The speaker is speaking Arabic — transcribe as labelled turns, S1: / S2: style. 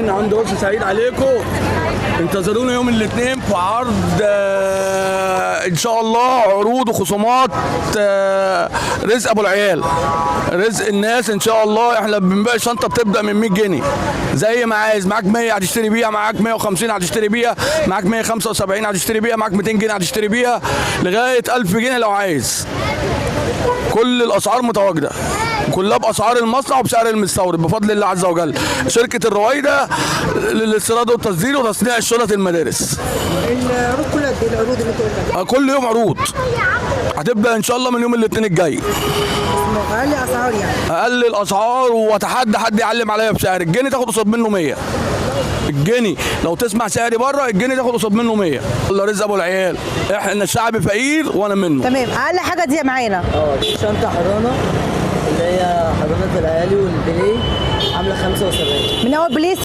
S1: من عند ورش سعيد عليكم. انتظرونا يوم الاثنين في عرض ان شاء الله، عروض وخصومات رزق ابو العيال، رزق الناس ان شاء الله. احنا بنبيع الشنطه بتبدا من 100 جنيه زي ما عايز، معاك 100 هتشتري بيها، معاك 150 هتشتري بيها، معاك 175 هتشتري بيها، معاك 200 جنيه هتشتري بيها، لغايه 1000 جنيه لو عايز. كل الاسعار متواجده، كلها باسعار المصنع وبسعر المستورد بفضل الله عز وجل. شركه الرويده للاستيراد والتصدير وتصنيع الشنط المدارس.
S2: العروض كلها قد ايه العروض اللي انت قلتها؟
S1: كل يوم عروض، هتبدا ان شاء الله من يوم الاثنين الجاي.
S2: اقل اسعار يعني؟
S1: اقل الاسعار، واتحدى حد يعلم عليا بسعر. الجنيه تاخد قصاد منه 100. الجنيه لو تسمع سعري بره، الجنيه تاخد قصاد منه 100. الله رزق ابو العيال، احنا الشعب فقير وانا منه.
S2: تمام. اقل حاجه دي معانا
S3: دي شنطه حضانه اللي هي حضانه الاهالي والبليه، عامله 75
S2: من اول بليس